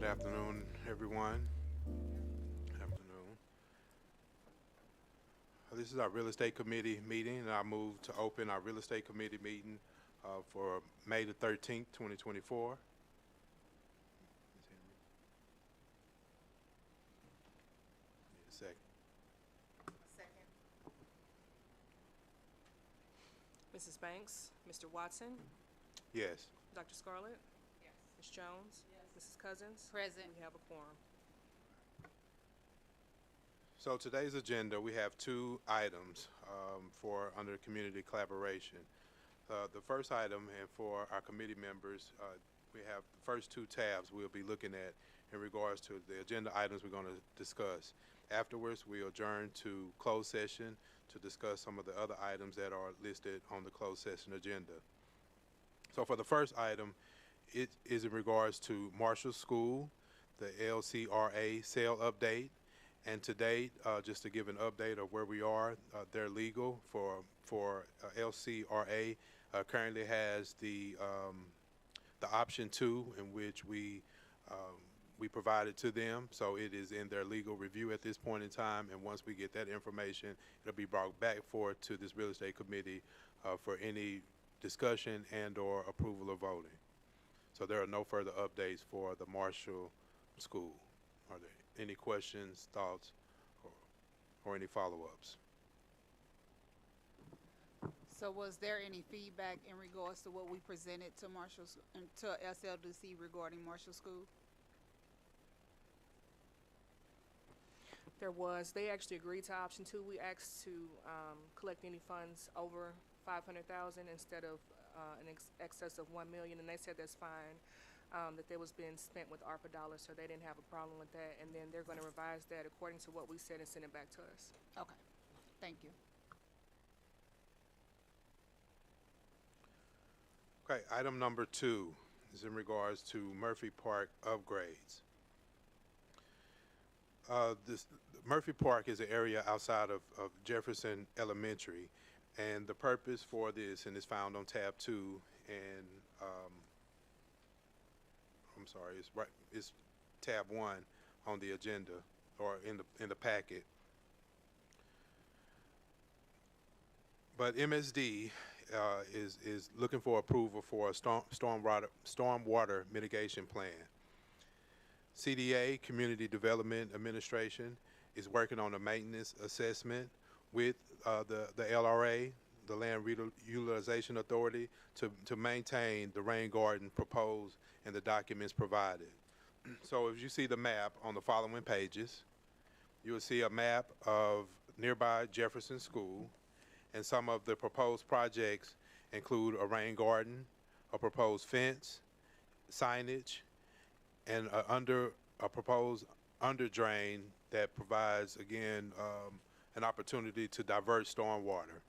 afternoon, everyone. Afternoon. This is our real estate committee meeting, and I move to open our real estate committee meeting for May the 13th, 2024. Ms. Henry, need a second. Second. Mrs. Banks, Mr. Watson, Yes. Dr. Scarlett, Yes. Ms. Jones, Mrs. Cousins. Present. We have a quorum. So today's agenda, we have two items for under community collaboration. The first item, and for our committee members, we have the first two tabs we'll be looking at in regards to the agenda items we're going to discuss. Afterwards, we'll adjourn to closed session to discuss some of the other items that are listed on the closed session agenda. So for the first item, it is in regards to Marshall School, the LCRA sale update. And to date, just to give an update of where we are, they're legal for LCRA. Currently has the option 2, in which we provided to them. So it is in their legal review at this point in time. And once we get that information, it'll be brought back forth to this real estate committee for any discussion and/or approval or voting. So there are no further updates for the Marshall School. Are there any questions, thoughts, or any follow-ups? So was there any feedback in regards to what we presented to to SLDC regarding Marshall School? There was, they actually agreed to option 2. We asked to collect any funds over $500,000 instead of excess of $1 million, and they said that's fine. That they was being spent with ARPA dollars, so they didn't have a problem with that. And then they're going to revise that according to what we said and send it back to us. Okay, thank you. Okay, item number 2 is in regards to Murphy Park upgrades. Murphy Park is an area outside of Jefferson Elementary, and the purpose for this, and it's found on tab 2, and I'm sorry, it's tab 1 on the agenda, or in the packet. But MSD is looking for approval for a stormwater mitigation plan. CDA, Community Development Administration, is working on a maintenance assessment with the LRA, the Land Reutilization Authority, to maintain the rain garden proposed and the documents provided. So if you see the map on the following pages, you will see a map of nearby Jefferson School, and some of the proposed projects include a rain garden, a proposed fence, signage, and a proposed under drain that provides, again, an opportunity to divert stormwater.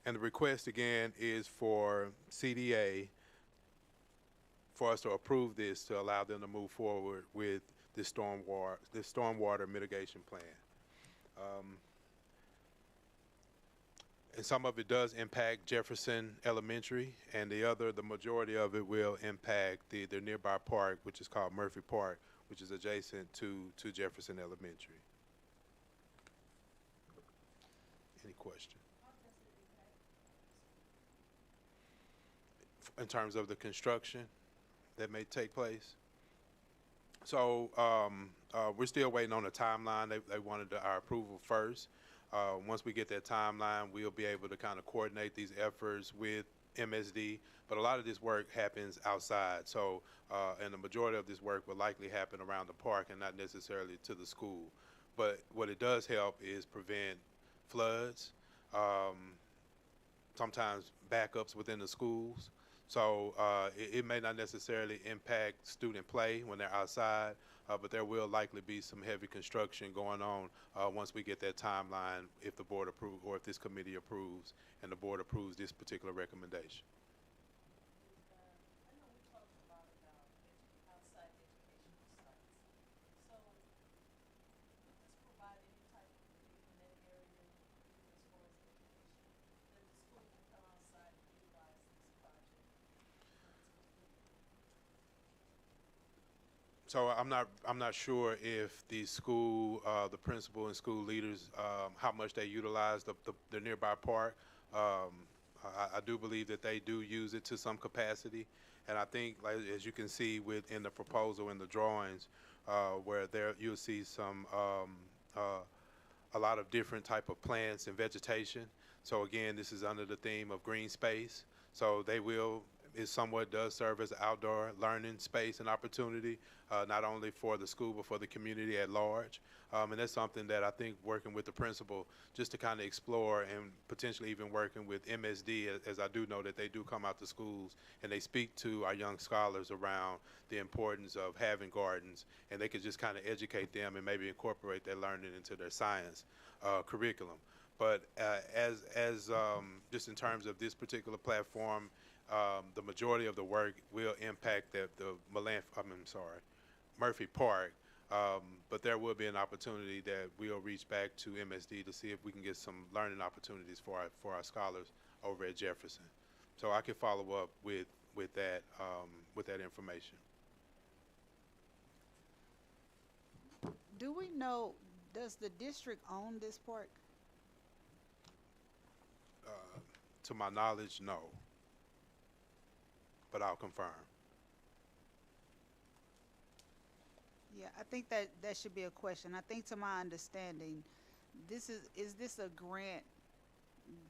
And the request, again, is for CDA for us to approve this to allow them to move forward with this stormwater mitigation plan. And some of it does impact Jefferson Elementary, and the majority of it will impact the nearby park, which is called Murphy Park, which is adjacent to Jefferson Elementary. Any question? In terms of the construction that may take place? So we're still waiting on a timeline. They wanted our approval first. Once we get that timeline, we'll be able to kind of coordinate these efforts with MSD, but a lot of this work happens outside. So, and the majority of this work will likely happen around the park and not necessarily to the school. But what it does help is prevent floods, sometimes backups within the schools. So it may not necessarily impact student play when they're outside, but there will likely be some heavy construction going on once we get that timeline, if the board approves, or if this committee approves and the board approves this particular recommendation. I know we talked a lot about outside educational sites. So would this provide any type of relief in that area as far as education, that the school can come outside and utilize this project when it's completed? So I'm not sure if the school, the principal and school leaders, how much they utilize the nearby park. I do believe that they do use it to some capacity, and I think, like, as you can see within the proposal and the drawings, where there you'll see some a lot of different type of plants and vegetation. So again, this is under the theme of green space. So it somewhat does serve as an outdoor learning space and opportunity, not only for the school, but for the community at large. And that's something that I think working with the principal, just to kind of explore, and potentially even working with MSD, as I do know that they do come out to schools and they speak to our young scholars around the importance of having gardens, and they could just kind of educate them and maybe incorporate their learning into their science curriculum. But just in terms of this particular platform, the majority of the work will impact the Murphy Park, but there will be an opportunity that we'll reach back to MSD to see if we can get some learning opportunities for our scholars over at Jefferson. So I can follow up with that information. Do we know, does the district own this park? To my knowledge, no, but I'll confirm. Yeah, I think that should be a question. I think, to my understanding, is this a grant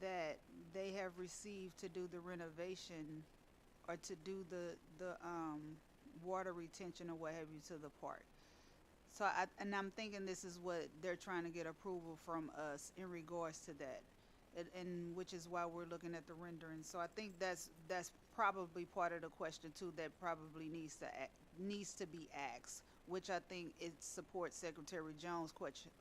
that they have received to do the renovation or to do the water retention or what have you to the park? So I'm thinking this is what they're trying to get approval from us in regards to that. And which is why we're looking at the rendering. So I think that's probably part of the question too, that probably needs to be asked, which I think it supports Secretary Jones'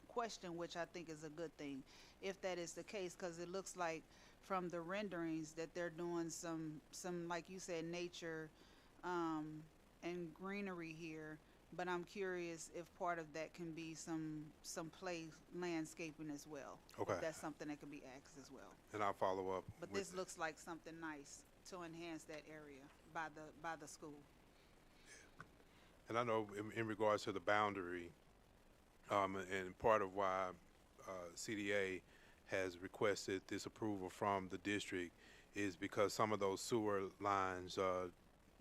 question, which I think is a good thing, if that is the case, because it looks like from the renderings that they're doing some like you said, nature and greenery here. But I'm curious if part of that can be some play landscaping as well. Okay. If that's something that can be asked as well. And I'll follow up. But this looks like something nice to enhance that area by the school. And I know in regards to the boundary, and part of why CDA has requested this approval from the district is because some of those sewer lines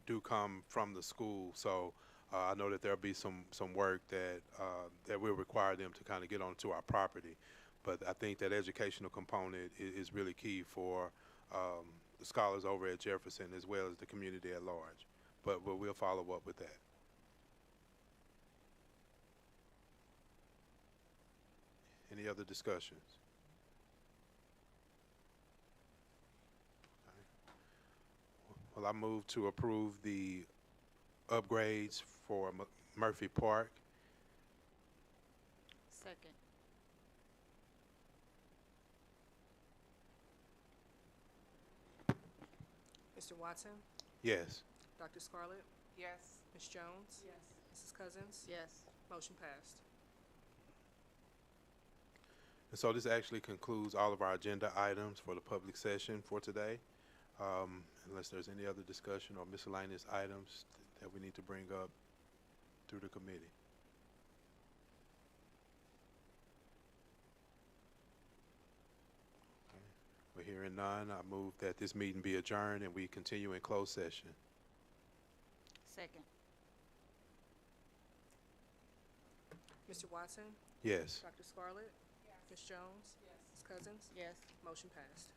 do come from the school. So I know that there'll be some work that will require them to kind of get onto our property. But I think that educational component is really key for the scholars over at Jefferson as well as the community at large. But we'll follow up with that. Any other discussions? Well, I move to approve the upgrades for Murphy Park. Second. Mr. Watson? Yes. Dr. Scarlett? Yes. Ms. Jones? Yes. Mrs. Cousins? Yes. Motion passed. And so this actually concludes all of our agenda items for the public session for today. Unless there's any other discussion or miscellaneous items that we need to bring up through the committee. Okay. We're hearing none. I move that this meeting be adjourned and we continue in closed session. Second. Mr. Watson? Yes. Dr. Scarlett? Ms. Jones? Yes. Ms. Cousins? Yes. Motion passed.